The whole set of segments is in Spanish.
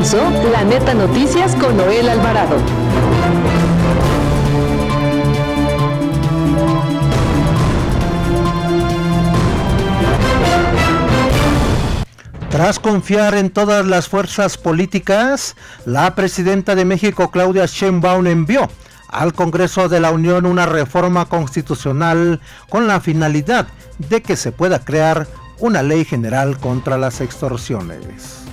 comenzó La Neta Noticias con Noel Alvarado. Tras confiar en todas las fuerzas políticas, la presidenta de México, Claudia Sheinbaum, envió al Congreso de la Unión una reforma constitucional con la finalidad de que se pueda crear una ley general contra las extorsiones.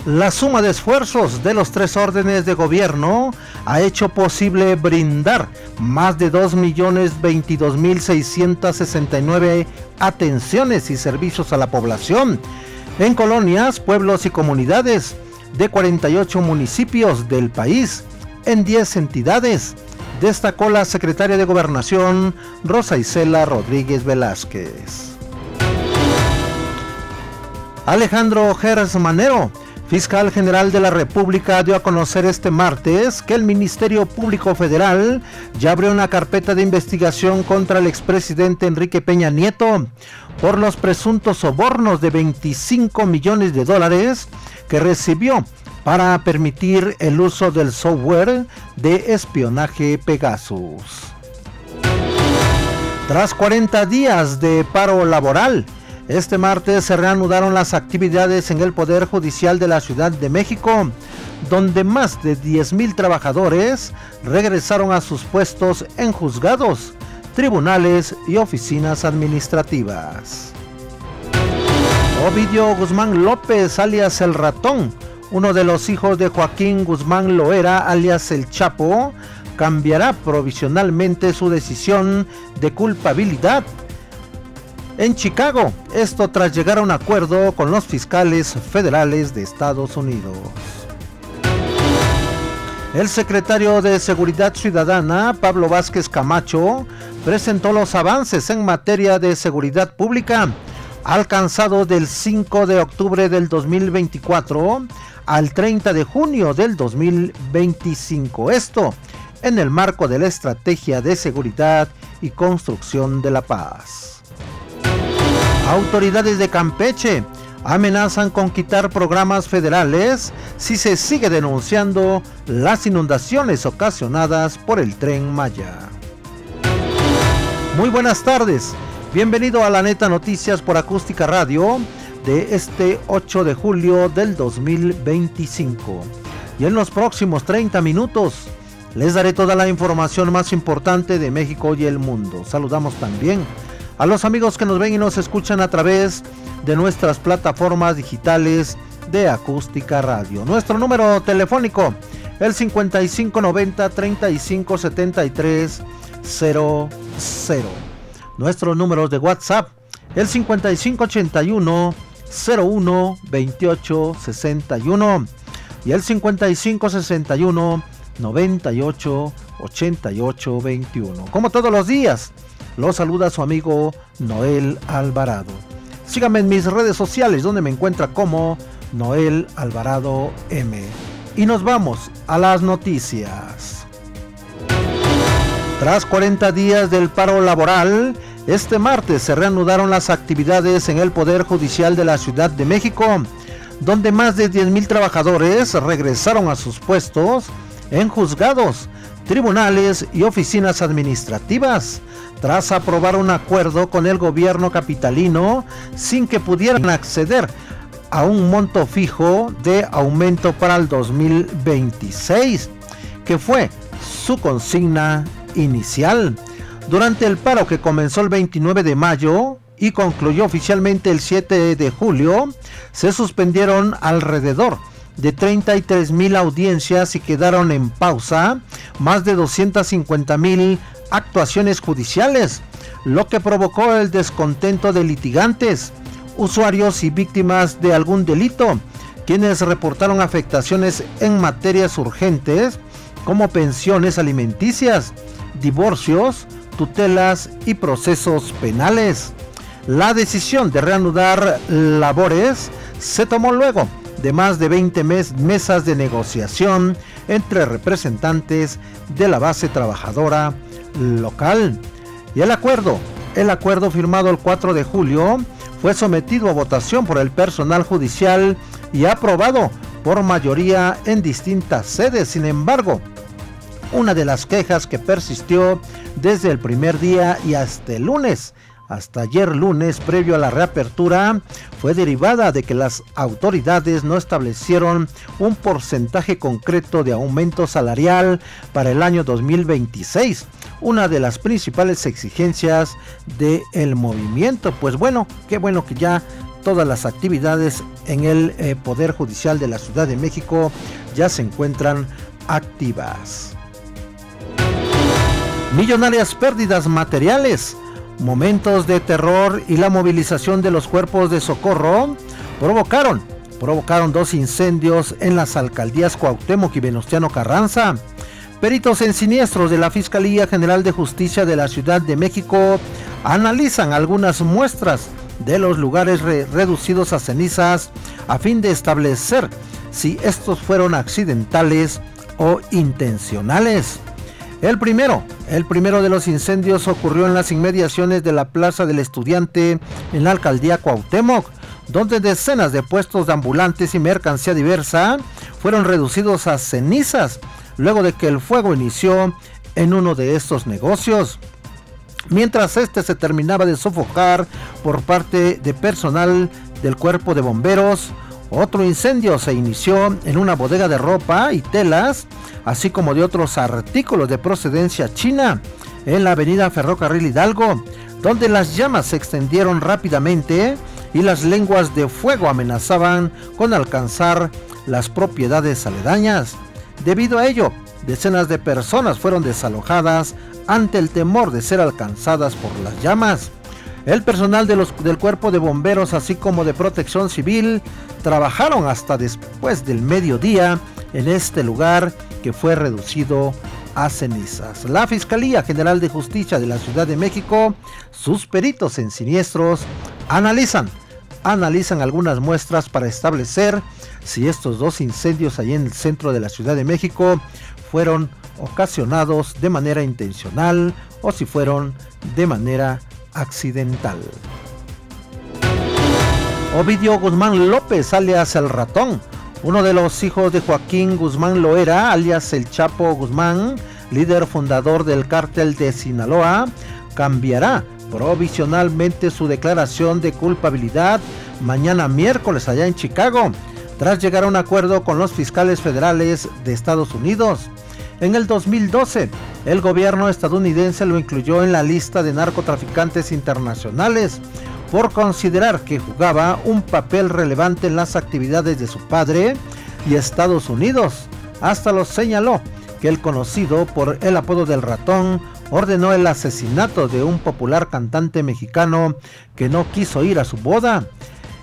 La suma de esfuerzos de los tres órdenes de gobierno ha hecho posible brindar más de 2.022.669 atenciones y servicios a la población en colonias, pueblos y comunidades de 48 municipios del país, en 10 entidades, destacó la secretaria de Gobernación, Rosa Isela Rodríguez Velázquez. Alejandro Gers Manero, fiscal general de la República, dio a conocer este martes que el Ministerio Público Federal ya abrió una carpeta de investigación contra el expresidente Enrique Peña Nieto por los presuntos sobornos de 25 millones de dólares que recibió para permitir el uso del software de espionaje Pegasus. Tras 40 días de paro laboral, este martes se reanudaron las actividades en el Poder Judicial de la Ciudad de México, donde más de 10,000 trabajadores regresaron a sus puestos en juzgados, tribunales y oficinas administrativas. Ovidio Guzmán López, alias El Ratón, uno de los hijos de Joaquín Guzmán Loera, alias El Chapo, cambiará provisionalmente su decisión de culpabilidad en Chicago, esto tras llegar a un acuerdo con los fiscales federales de Estados Unidos. El secretario de Seguridad Ciudadana, Pablo Vázquez Camacho, presentó los avances en materia de seguridad pública alcanzados del 5 de octubre del 2024 al 30 de junio del 2025. Esto en el marco de la Estrategia de Seguridad y Construcción de la Paz. Autoridades de Campeche amenazan con quitar programas federales si se sigue denunciando las inundaciones ocasionadas por el Tren Maya. Muy buenas tardes, bienvenido a La Neta Noticias por Acústica Radio de este 8 de julio del 2025. Y en los próximos 30 minutos les daré toda la información más importante de México y el mundo. Saludamos también a los amigos que nos ven y nos escuchan a través de nuestras plataformas digitales de Acústica Radio. Nuestro número telefónico, el 5590-357300. Nuestros números de WhatsApp, el 5581-012861 y el 5561-988821. Como todos los días, los saluda su amigo Noel Alvarado. Síganme en mis redes sociales, donde me encuentra como Noel Alvarado M. Y nos vamos a las noticias. Tras 40 días del paro laboral, este martes se reanudaron las actividades en el Poder Judicial de la Ciudad de México, donde más de 10,000 trabajadores regresaron a sus puestos en juzgados, tribunales y oficinas administrativas, tras aprobar un acuerdo con el gobierno capitalino sin que pudieran acceder a un monto fijo de aumento para el 2026, que fue su consigna inicial. Durante el paro que comenzó el 29 de mayo y concluyó oficialmente el 7 de julio, se suspendieron alrededor de 33,000 audiencias y quedaron en pausa más de 250,000 actuaciones judiciales, lo que provocó el descontento de litigantes, usuarios y víctimas de algún delito, quienes reportaron afectaciones en materias urgentes como pensiones alimenticias, divorcios, tutelas y procesos penales. La decisión de reanudar labores se tomó luego de más de 20 mesas de negociación entre representantes de la base trabajadora local. Y el acuerdo firmado el 4 de julio fue sometido a votación por el personal judicial y aprobado por mayoría en distintas sedes. Sin embargo, una de las quejas que persistió desde el primer día y hasta el lunes, hasta ayer lunes, previo a la reapertura, fue derivada de que las autoridades no establecieron un porcentaje concreto de aumento salarial para el año 2026, una de las principales exigencias del movimiento. Pues bueno, qué bueno que ya todas las actividades en el Poder Judicial de la Ciudad de México ya se encuentran activas. Millonarias pérdidas materiales. Momentos de terror y la movilización de los cuerpos de socorro provocaron 2 incendios en las alcaldías Cuauhtémoc y Venustiano Carranza. Peritos en siniestros de la Fiscalía General de Justicia de la Ciudad de México analizan algunas muestras de los lugares reducidos a cenizas a fin de establecer si estos fueron accidentales o intencionales. El primero de los incendios ocurrió en las inmediaciones de la Plaza del Estudiante en la alcaldía Cuauhtémoc, donde decenas de puestos de ambulantes y mercancía diversa fueron reducidos a cenizas luego de que el fuego inició en uno de estos negocios. Mientras este se terminaba de sofocar por parte de personal del cuerpo de bomberos, otro incendio se inició en una bodega de ropa y telas, así como de otros artículos de procedencia china, en la avenida Ferrocarril Hidalgo, donde las llamas se extendieron rápidamente y las lenguas de fuego amenazaban con alcanzar las propiedades aledañas. Debido a ello, decenas de personas fueron desalojadas ante el temor de ser alcanzadas por las llamas. El personal del cuerpo de bomberos, así como de protección civil, trabajaron hasta después del mediodía en este lugar que fue reducido a cenizas. La Fiscalía General de Justicia de la Ciudad de México, sus peritos en siniestros, analizan algunas muestras para establecer si estos 2 incendios allí en el centro de la Ciudad de México fueron ocasionados de manera intencional o si fueron de manera accidental. Ovidio Guzmán López, alias El Ratón, uno de los hijos de Joaquín Guzmán Loera, alias El Chapo Guzmán, líder fundador del cártel de Sinaloa, cambiará provisionalmente su declaración de culpabilidad mañana miércoles allá en Chicago, tras llegar a un acuerdo con los fiscales federales de Estados Unidos. En el 2012, el gobierno estadounidense lo incluyó en la lista de narcotraficantes internacionales por considerar que jugaba un papel relevante en las actividades de su padre y Estados Unidos. Hasta lo señaló que el conocido por el apodo del Ratón ordenó el asesinato de un popular cantante mexicano que no quiso ir a su boda.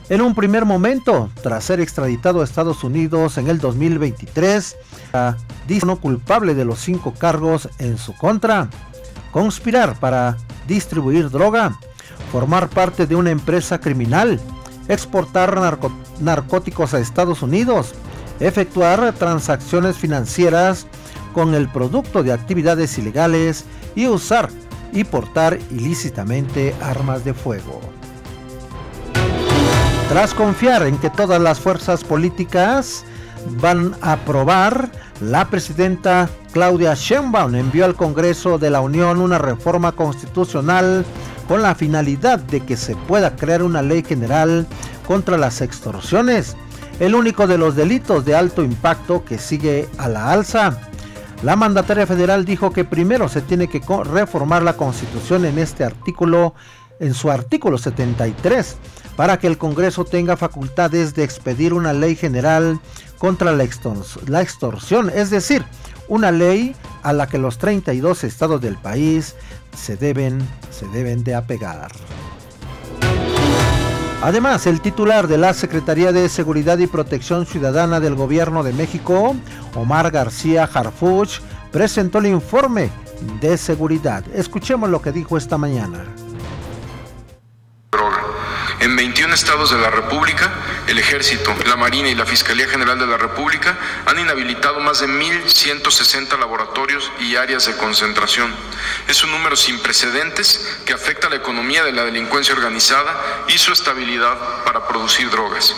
En un primer momento, tras ser extraditado a Estados Unidos en el 2023, dice no culpable de los 5 cargos en su contra: conspirar para distribuir droga, formar parte de una empresa criminal, exportar narcóticos a Estados Unidos, efectuar transacciones financieras con el producto de actividades ilegales y usar y portar ilícitamente armas de fuego. Tras confiar en que todas las fuerzas políticas van a aprobar, la presidenta Claudia Sheinbaum envió al Congreso de la Unión una reforma constitucional con la finalidad de que se pueda crear una ley general contra las extorsiones, el único de los delitos de alto impacto que sigue a la alza. La mandataria federal dijo que primero se tiene que reformar la Constitución en su artículo 73, para que el Congreso tenga facultades de expedir una ley general contra la extorsión, es decir, una ley a la que los 32 estados del país se deben de apegar. Además, el titular de la Secretaría de Seguridad y Protección Ciudadana del Gobierno de México, Omar García Harfuch, presentó el informe de seguridad. Escuchemos lo que dijo esta mañana. En 21 estados de la República, el Ejército, la Marina y la Fiscalía General de la República han inhabilitado más de 1,160 laboratorios y áreas de concentración. Es un número sin precedentes que afecta a la economía de la delincuencia organizada y su estabilidad para producir drogas.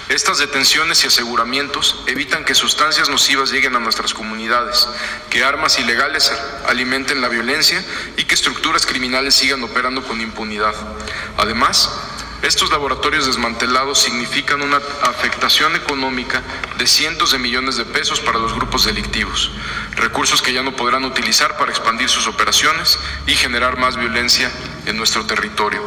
Estas detenciones y aseguramientos evitan que sustancias nocivas lleguen a nuestras comunidades, que armas ilegales alimenten la violencia y que estructuras criminales sigan operando con impunidad. Además, estos laboratorios desmantelados significan una afectación económica de cientos de millones de pesos para los grupos delictivos, recursos que ya no podrán utilizar para expandir sus operaciones y generar más violencia en nuestro territorio.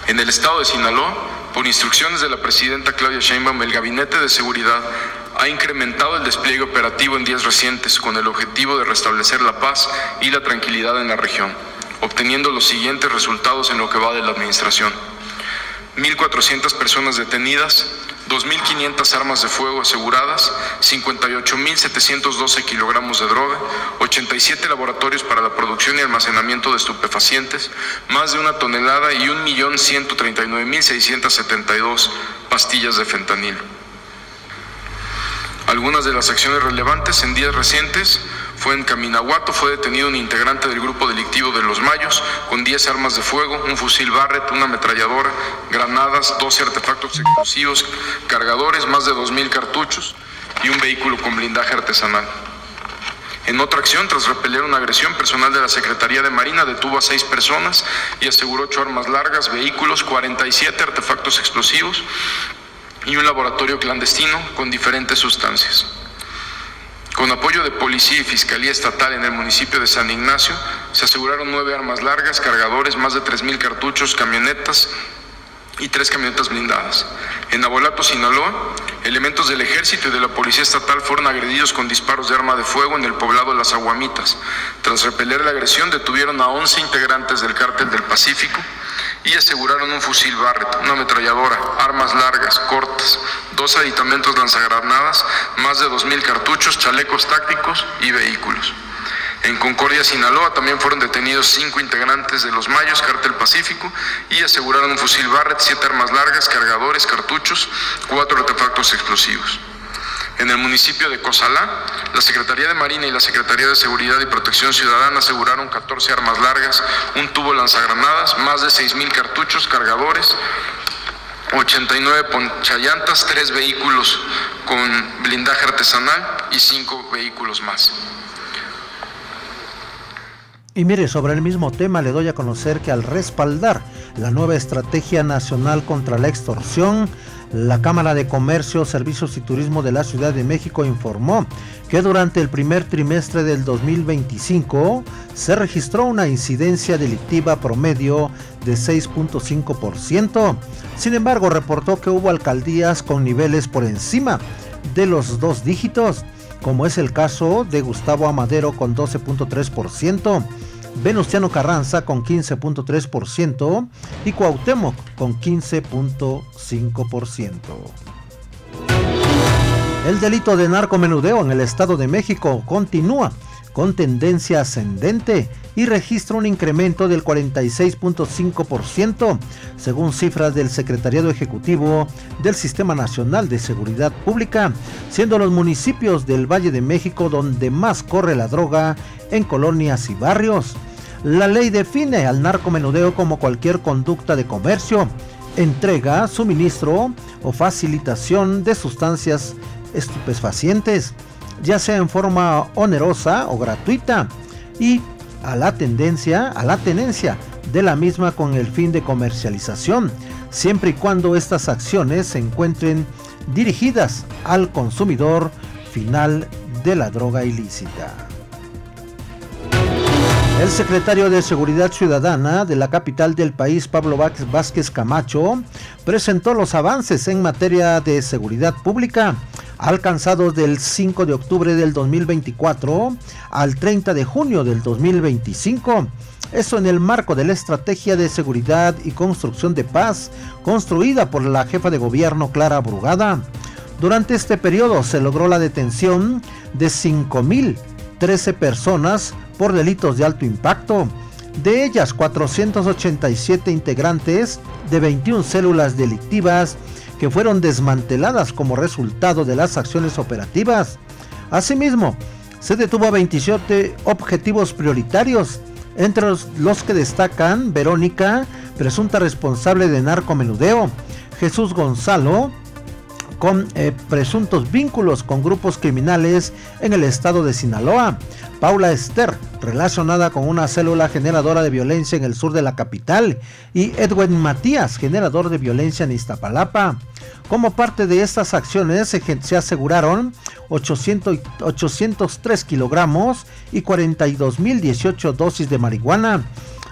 En el estado de Sinaloa, por instrucciones de la presidenta Claudia Sheinbaum, el Gabinete de Seguridad ha incrementado el despliegue operativo en días recientes con el objetivo de restablecer la paz y la tranquilidad en la región, obteniendo los siguientes resultados en lo que va de la administración: 1.400 personas detenidas, 2.500 armas de fuego aseguradas, 58.712 kilogramos de droga, 87 laboratorios para la producción y almacenamiento de estupefacientes, más de 1 tonelada y 1.139.672 pastillas de fentanilo. Algunas de las acciones relevantes en días recientes fue en Caminahuato, fue detenido un integrante del grupo delictivo de Los Mayos con 10 armas de fuego, un fusil Barrett, una ametralladora, granadas, 12 artefactos explosivos, cargadores, más de 2.000 cartuchos y un vehículo con blindaje artesanal. En otra acción, tras repeler una agresión, personal de la Secretaría de Marina detuvo a 6 personas y aseguró 8 armas largas, vehículos, 47 artefactos explosivos y un laboratorio clandestino con diferentes sustancias. Con apoyo de Policía y Fiscalía Estatal en el municipio de San Ignacio, se aseguraron 9 armas largas, cargadores, más de 3.000 cartuchos, camionetas y 3 camionetas blindadas. En Nabolato, Sinaloa, elementos del Ejército y de la Policía Estatal fueron agredidos con disparos de arma de fuego en el poblado de Las Aguamitas. Tras repeler la agresión, detuvieron a 11 integrantes del Cártel del Pacífico y aseguraron un fusil Barrett, una ametralladora, armas largas, cortas, 2 aditamentos lanzagranadas, más de 2.000 cartuchos, chalecos tácticos y vehículos. En Concordia, Sinaloa, también fueron detenidos 5 integrantes de Los Mayos, Cártel Pacífico, y aseguraron un fusil Barrett, 7 armas largas, cargadores, cartuchos, 4 artefactos explosivos. En el municipio de Cozalá, la Secretaría de Marina y la Secretaría de Seguridad y Protección Ciudadana aseguraron 14 armas largas, un tubo lanzagranadas, más de 6.000 cartuchos, cargadores, 89 ponchallantas, 3 vehículos con blindaje artesanal y 5 vehículos más. Y mire, sobre el mismo tema le doy a conocer que al respaldar la nueva Estrategia Nacional contra la Extorsión, la Cámara de Comercio, Servicios y Turismo de la Ciudad de México informó que durante el primer trimestre del 2025 se registró una incidencia delictiva promedio de 6.5%. Sin embargo, reportó que hubo alcaldías con niveles por encima de los 2 dígitos, como es el caso de Gustavo Amadero con 12.3%, Venustiano Carranza con 15.3% y Cuauhtémoc con 15.5%. El delito de narcomenudeo en el Estado de México continúa con tendencia ascendente y registra un incremento del 46.5%, según cifras del Secretariado Ejecutivo del Sistema Nacional de Seguridad Pública, siendo los municipios del Valle de México donde más corre la droga en colonias y barrios. La ley define al narcomenudeo como cualquier conducta de comercio, entrega, suministro o facilitación de sustancias estupefacientes, ya sea en forma onerosa o gratuita, y a la tenencia de la misma con el fin de comercialización, siempre y cuando estas acciones se encuentren dirigidas al consumidor final de la droga ilícita. El secretario de Seguridad Ciudadana de la capital del país, Pablo Vázquez Camacho, presentó los avances en materia de seguridad pública alcanzados del 5 de octubre del 2024 al 30 de junio del 2025. Eso en el marco de la Estrategia de Seguridad y Construcción de Paz construida por la jefa de gobierno Clara Brugada. Durante este periodo se logró la detención de 5.013 personas por delitos de alto impacto, de ellas 487 integrantes de 21 células delictivas que fueron desmanteladas como resultado de las acciones operativas. Asimismo, se detuvo a 27 objetivos prioritarios, Entre los que destacan Verónica, presunta responsable de narcomenudeo, Jesús Gonzalo, con presuntos vínculos con grupos criminales en el estado de Sinaloa, Paula Esther, relacionada con una célula generadora de violencia en el sur de la capital, y Edwin Matías, generador de violencia en Iztapalapa. Como parte de estas acciones se aseguraron 803 kilogramos y 42.018 dosis de marihuana,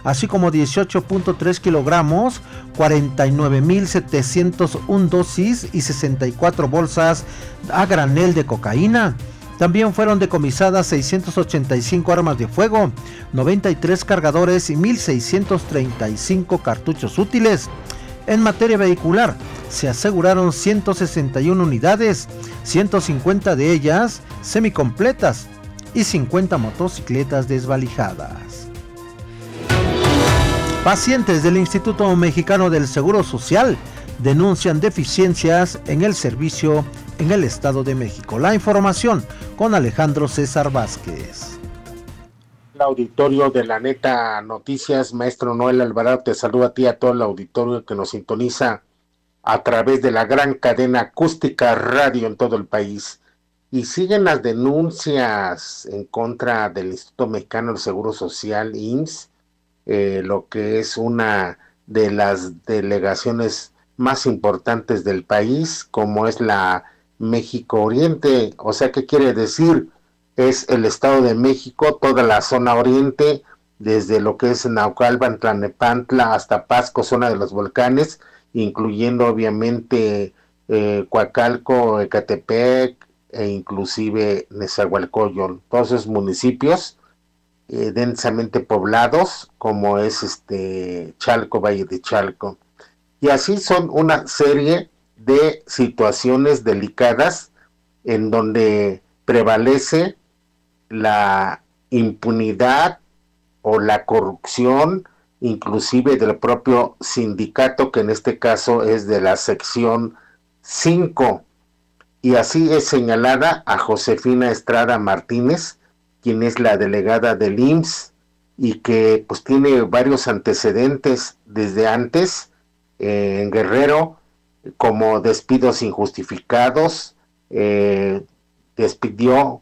así como 18.3 kilogramos, 49.701 dosis y 64 bolsas a granel de cocaína. También fueron decomisadas 685 armas de fuego, 93 cargadores y 1.635 cartuchos útiles. En materia vehicular, se aseguraron 161 unidades, 150 de ellas semicompletas y 50 motocicletas desvalijadas. Pacientes del Instituto Mexicano del Seguro Social denuncian deficiencias en el servicio en el Estado de México. La información con Alejandro César Vázquez. El auditorio de La Neta Noticias, maestro Noel Alvarado, te saluda a ti y a todo el auditorio que nos sintoniza a través de la gran cadena acústica radio en todo el país. Y siguen las denuncias en contra del Instituto Mexicano del Seguro Social, IMSS, lo que es una de las delegaciones más importantes del país, como es la México Oriente. O sea, ¿qué quiere decir? Es el Estado de México, toda la zona oriente, desde lo que es Naucalpan, Tlalnepantla, hasta Pasco, zona de los volcanes, incluyendo obviamente Coacalco, Ecatepec e inclusive Nezahualcóyotl, todos esos municipios densamente poblados, como es Chalco, Valle de Chalco. Y así son una serie de situaciones delicadas en donde prevalece la impunidad o la corrupción, inclusive del propio sindicato, que en este caso es de la sección 5. Y así es señalada a Josefina Estrada Martínez, quien es la delegada del IMSS y que pues tiene varios antecedentes desde antes en Guerrero, como despidos injustificados. Despidió,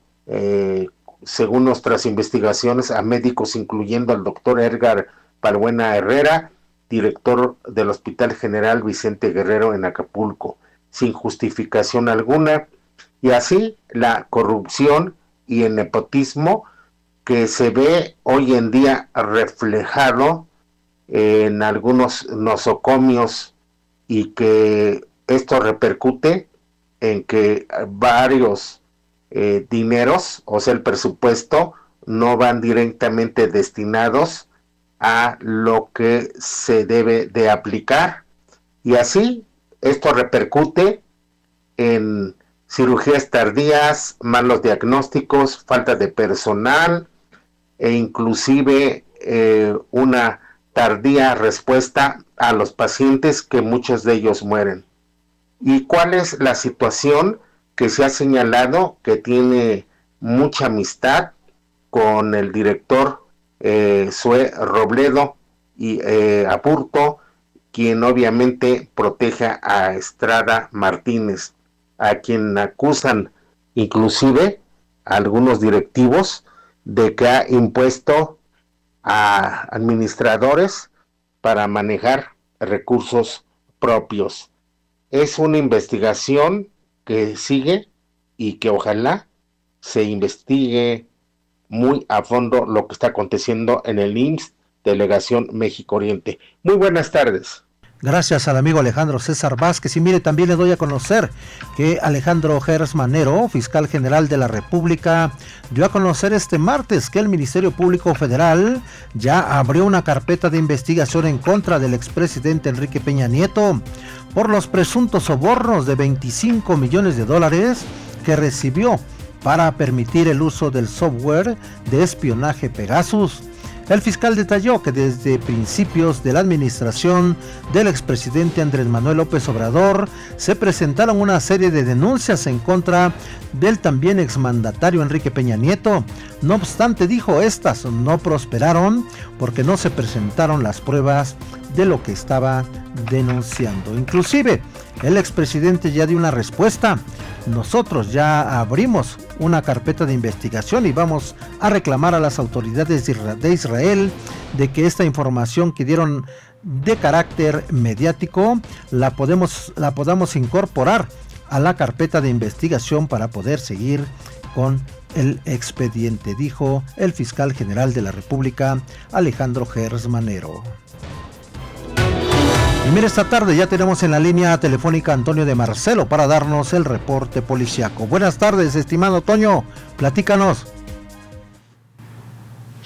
según nuestras investigaciones, a médicos, incluyendo al doctor Edgar Balbuena Herrera, director del Hospital General Vicente Guerrero en Acapulco, sin justificación alguna. Y así la corrupción y el nepotismo que se ve hoy en día reflejado en algunos nosocomios, y que esto repercute en que varios dineros, o sea, el presupuesto, no van directamente destinados a lo que se debe de aplicar. Y así esto repercute en cirugías tardías, malos diagnósticos, falta de personal e inclusive una tardía respuesta a los pacientes, que muchos de ellos mueren. ¿Y cuál es la situación que se ha señalado? Que tiene mucha amistad con el director Sue Robledo y Aburto, quien obviamente protege a Estrada Martínez, a quien acusan inclusive a algunos directivos de que ha impuesto a administradores para manejar recursos propios. Es una investigación que sigue y que ojalá se investigue muy a fondo lo que está aconteciendo en el IMSS, Delegación México Oriente. Muy buenas tardes. Gracias al amigo Alejandro César Vázquez. Y mire, también le doy a conocer que Alejandro Gers Manero, fiscal general de la República, dio a conocer este martes que el Ministerio Público Federal ya abrió una carpeta de investigación en contra del expresidente Enrique Peña Nieto por los presuntos sobornos de $25 millones que recibió para permitir el uso del software de espionaje Pegasus. El fiscal detalló que desde principios de la administración del expresidente Andrés Manuel López Obrador se presentaron una serie de denuncias en contra del también exmandatario Enrique Peña Nieto. No obstante, dijo, estas no prosperaron porque no se presentaron las pruebas de lo que estaba denunciando. Inclusive, el expresidente ya dio una respuesta. Nosotros ya abrimos una carpeta de investigación y vamos a reclamar a las autoridades de Israel de que esta información que dieron de carácter mediático la podamos incorporar a la carpeta de investigación para poder seguir con el expediente, dijo el fiscal general de la República, Alejandro Gers Manero. Y mira, esta tarde ya tenemos en la línea telefónica a Antonio de Marcelo para darnos el reporte policiaco. Buenas tardes, estimado Toño, platícanos.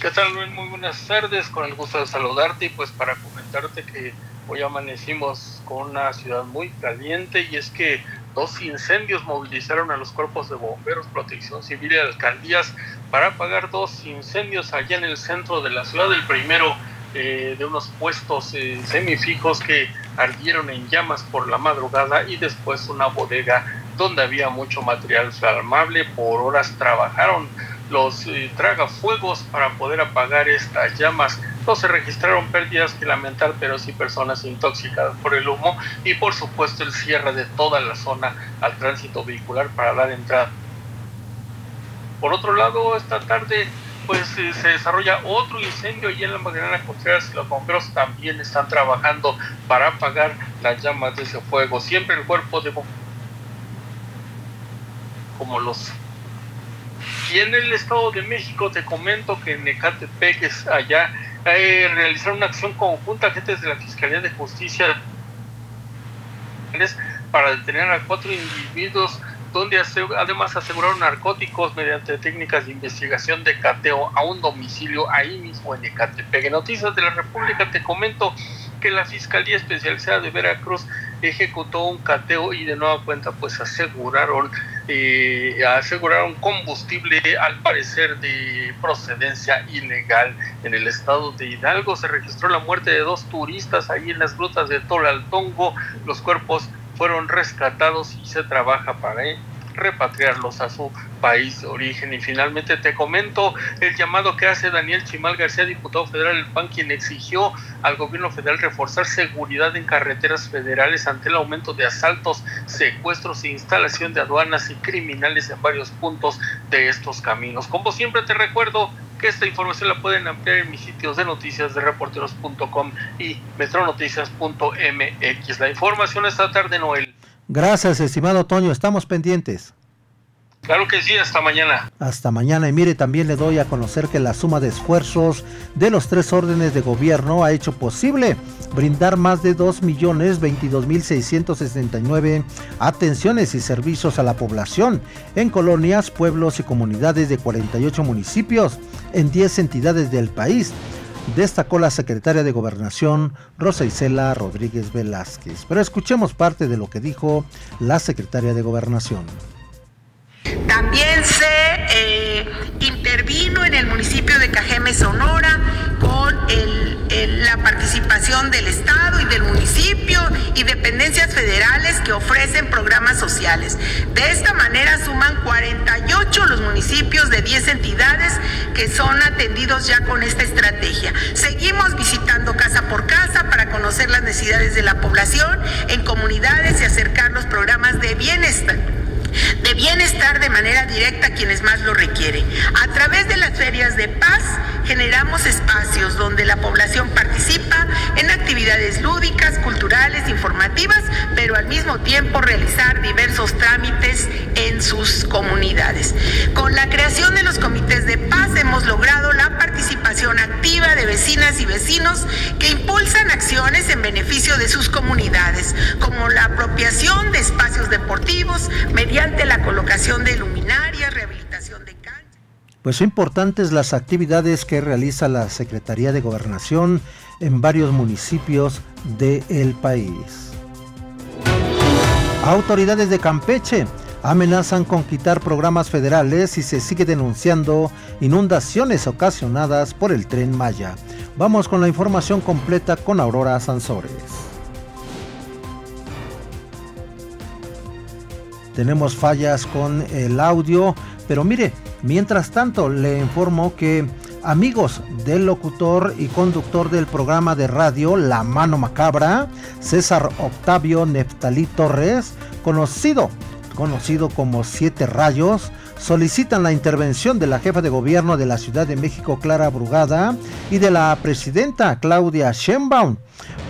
¿Qué tal, Luis? Muy buenas tardes, con el gusto de saludarte y pues para comentarte que hoy amanecimos con una ciudad muy caliente y es que 2 incendios movilizaron a los cuerpos de bomberos, protección civil y alcaldías para apagar 2 incendios allá en el centro de la ciudad. El primero de unos puestos semifijos que ardieron en llamas por la madrugada y después una bodega donde había mucho material flamable. Por horas trabajaron los tragafuegos para poder apagar estas llamas. No se registraron pérdidas que lamentar, pero sí personas intoxicadas por el humo y por supuesto el cierre de toda la zona al tránsito vehicular para dar entrada. Por otro lado, esta tarde pues se desarrolla otro incendio allí en la Magdalena Contreras y los bomberos también están trabajando para apagar las llamas de ese fuego. Siempre el cuerpo de bomberos como los... Y en el Estado de México te comento que en Ecatepec, allá, realizaron una acción conjunta agentes de la Fiscalía de Justicia para detener a 4 individuos donde además aseguraron narcóticos mediante técnicas de investigación de cateo a un domicilio ahí mismo en Ecatepec. En Noticias de la República te comento que la Fiscalía Especializada de Veracruz ejecutó un cateo y de nueva cuenta pues aseguraron combustible al parecer de procedencia ilegal. En el estado de Hidalgo se registró la muerte de 2 turistas ahí en las grutas de Tolaltongo. Los cuerpos fueron rescatados y se trabaja para repatriarlos a su país de origen. Y finalmente te comento el llamado que hace Daniel Chimal García, diputado federal del PAN, quien exigió al gobierno federal reforzar seguridad en carreteras federales ante el aumento de asaltos, secuestros e instalación de aduanas y criminales en varios puntos de estos caminos. Como siempre te recuerdo que esta información la pueden ampliar en mis sitios de noticias de reporteros.com y metronoticias.mx. La información esta tarde, Noel. Gracias, estimado Toño, estamos pendientes. Claro que sí, hasta mañana. Hasta mañana. Y mire, también le doy a conocer que la suma de esfuerzos de los 3 órdenes de gobierno ha hecho posible brindar más de 2.022.669 atenciones y servicios a la población en colonias, pueblos y comunidades de 48 municipios en 10 entidades del país, destacó la secretaria de Gobernación, Rosa Isela Rodríguez Velázquez. Pero escuchemos parte de lo que dijo la secretaria de Gobernación. También se intervino en el municipio de Cajeme, Sonora, con la participación del Estado y del municipio y dependencias federales que ofrecen programas sociales. De esta manera suman 48 los municipios de 10 entidades que son atendidos ya con esta estrategia. Seguimos visitando casa por casa para conocer las necesidades de la población en comunidades y acercar los programas de bienestar de manera directa a quienes más lo requieren. A través de las ferias de paz generamos espacios donde la población participa en actividades lúdicas, culturales, informativas, pero al mismo tiempo realizar diversos trámites en sus comunidades. Con la creación de los comités de paz hemos logrado la participación activa de vecinas y vecinos que impulsan acciones en beneficio de sus comunidades, como la apropiación de espacios deportivos mediante la colocación de luminarias, rehabilitación de canchas. Pues son importantes las actividades que realiza la Secretaría de Gobernación en varios municipios del país. Autoridades de Campeche amenazan con quitar programas federales y se sigue denunciando inundaciones ocasionadas por el Tren Maya. Vamos con la información completa con Aurora Sansores. Tenemos fallas con el audio, pero mire, mientras tanto le informo que amigos del locutor y conductor del programa de radio La Mano Macabra, César Octavio Neftalí Torres, conocido como Siete Rayos, solicitan la intervención de la jefa de gobierno de la Ciudad de México, Clara Brugada, y de la presidenta Claudia Sheinbaum.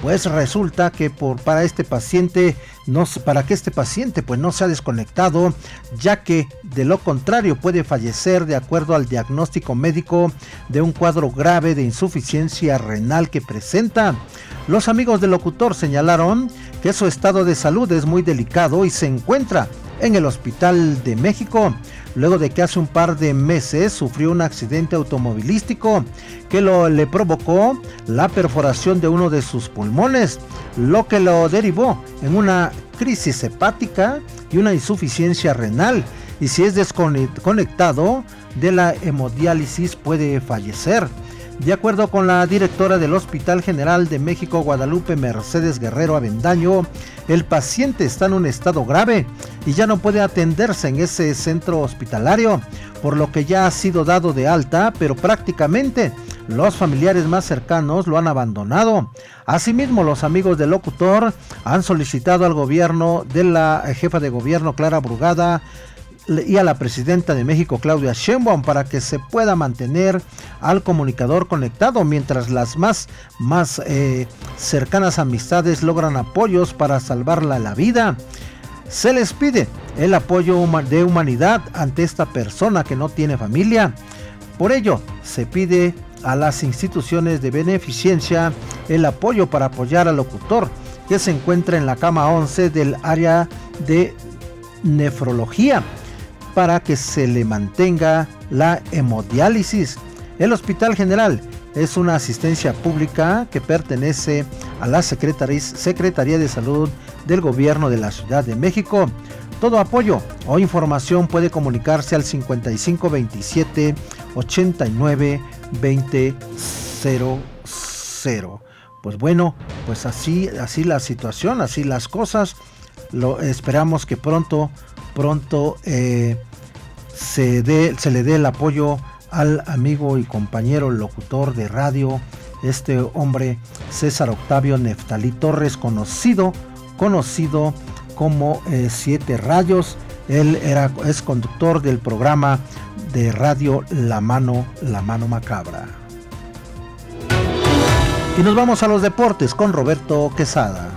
Pues resulta que para que este paciente pues no sea desconectado, ya que de lo contrario puede fallecer de acuerdo al diagnóstico médico de un cuadro grave de insuficiencia renal que presenta. Los amigos del locutor señalaron que su estado de salud es muy delicado y se encuentra en el Hospital de México, luego de que hace un par de meses sufrió un accidente automovilístico que le provocó la perforación de uno de sus pulmones, lo que lo derivó en una crisis hepática y una insuficiencia renal, y si es desconectado de la hemodiálisis puede fallecer. De acuerdo con la directora del Hospital General de México, Guadalupe Mercedes Guerrero Avendaño, el paciente está en un estado grave y ya no puede atenderse en ese centro hospitalario, por lo que ya ha sido dado de alta, pero prácticamente los familiares más cercanos lo han abandonado. Asimismo, los amigos del locutor han solicitado al gobierno de la jefa de gobierno Clara Brugada y a la presidenta de México, Claudia Sheinbaum, para que se pueda mantener al comunicador conectado mientras las más cercanas amistades logran apoyos para salvarla la vida. Se les pide el apoyo de humanidad ante esta persona que no tiene familia. Por ello, se pide a las instituciones de beneficencia el apoyo para apoyar al locutor, que se encuentra en la cama 11 del área de nefrología, para que se le mantenga la hemodiálisis. El Hospital General es una asistencia pública que pertenece a la Secretaría de Salud del Gobierno de la Ciudad de México. Todo apoyo o información puede comunicarse al 5527 89 20 00. Pues bueno, pues así la situación, así las cosas. Esperamos que pronto se le dé el apoyo al amigo y compañero locutor de radio, este hombre César Octavio Neftalí Torres, conocido como Siete Rayos. Él es conductor del programa de radio La Mano Macabra. Y nos vamos a los deportes con Roberto Quesada.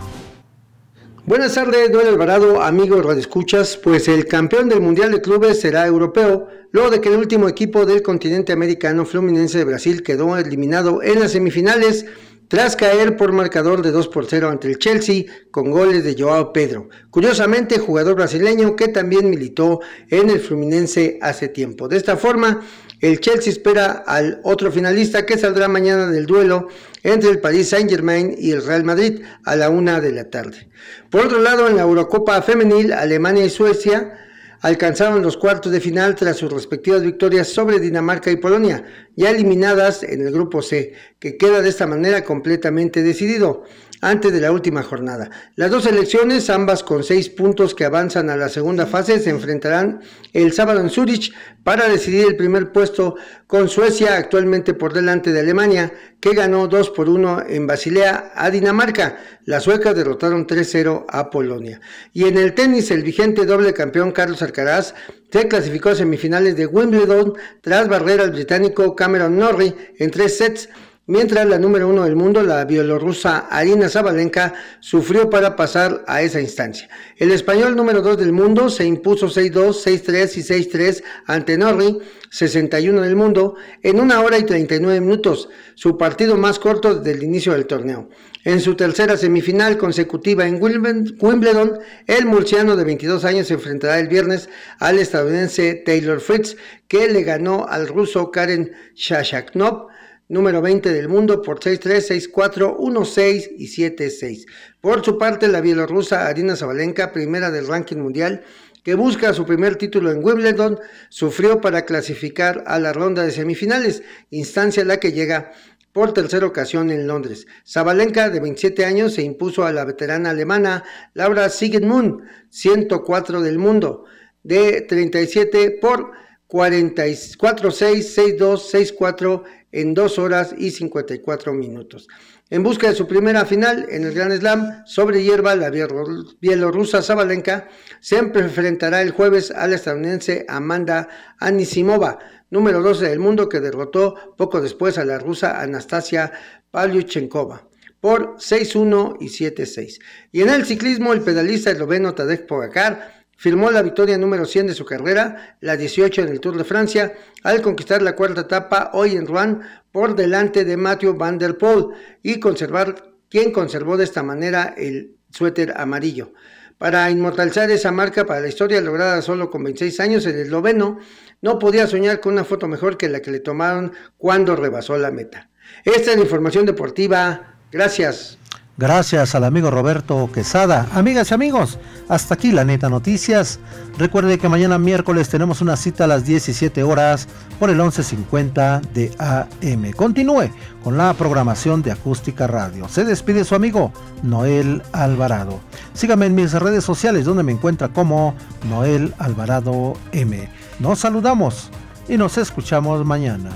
Buenas tardes, Noel Alvarado, amigos radioescuchas. Pues el campeón del Mundial de Clubes será europeo, luego de que el último equipo del continente americano, Fluminense de Brasil, quedó eliminado en las semifinales tras caer por marcador de 2-0 ante el Chelsea con goles de Joao Pedro. Curiosamente, jugador brasileño que también militó en el Fluminense hace tiempo. De esta forma, el Chelsea espera al otro finalista que saldrá mañana del duelo entre el Paris Saint-Germain y el Real Madrid a la 1 de la tarde. Por otro lado, en la Eurocopa Femenil, Alemania y Suecia alcanzaron los cuartos de final tras sus respectivas victorias sobre Dinamarca y Polonia, ya eliminadas en el grupo C, que queda de esta manera completamente decidido antes de la última jornada. Las dos selecciones, ambas con 6 puntos que avanzan a la segunda fase, se enfrentarán el sábado en Zúrich para decidir el primer puesto, con Suecia actualmente por delante de Alemania, que ganó 2-1 en Basilea a Dinamarca. Las suecas derrotaron 3-0 a Polonia. Y en el tenis, el vigente doble campeón Carlos Alcaraz se clasificó a semifinales de Wimbledon tras barrer al británico Cameron Norrie en 3 sets, mientras la número 1 del mundo, la bielorrusa Aryna Sabalenka, sufrió para pasar a esa instancia. El español número 2 del mundo se impuso 6-2, 6-3 y 6-3 ante Norrie, 61 del mundo, en 1 hora y 39 minutos, su partido más corto desde el inicio del torneo. En su tercera semifinal consecutiva en Wimbledon, el murciano de 22 años se enfrentará el viernes al estadounidense Taylor Fritz, que le ganó al ruso Karen Khachanov, número 20 del mundo, por 6-3, 6-4, 1-6 y 7-6. Por su parte, la bielorrusa Aryna Sabalenka, primera del ranking mundial, que busca su primer título en Wimbledon, sufrió para clasificar a la ronda de semifinales, instancia a la que llega por tercera ocasión en Londres. Sabalenka, de 27 años, se impuso a la veterana alemana Laura Siegemund, 104 del mundo, de 37 por 44-6, 6-2, 6-4 en 2 horas y 54 minutos. En busca de su primera final en el Grand Slam sobre hierba, la bielorrusa Sabalenka se enfrentará el jueves a la estadounidense Amanda Anisimova, número 12 del mundo, que derrotó poco después a la rusa Anastasia Pavlyuchenkova por 6-1 y 7-6. Y en el ciclismo, el pedalista esloveno Tadej Pogačar firmó la victoria número 100 de su carrera, la 18 en el Tour de Francia, al conquistar la cuarta etapa hoy en Rouen por delante de Mathieu van der Poel y quien conservó de esta manera el suéter amarillo. Para inmortalizar esa marca para la historia lograda solo con 26 años, el esloveno no podía soñar con una foto mejor que la que le tomaron cuando rebasó la meta. Esta es la información deportiva. Gracias. Gracias al amigo Roberto Quesada. Amigas y amigos, hasta aquí la Neta Noticias. Recuerde que mañana miércoles tenemos una cita a las 17 horas por el 1150 de AM. Continúe con la programación de Acústica Radio. Se despide su amigo Noel Alvarado. Sígame en mis redes sociales, donde me encuentra como Noel Alvarado M. Nos saludamos y nos escuchamos mañana.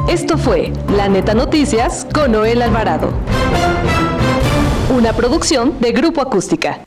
Esto fue La Neta Noticias con Noel Alvarado. Una producción de Grupo Acústica.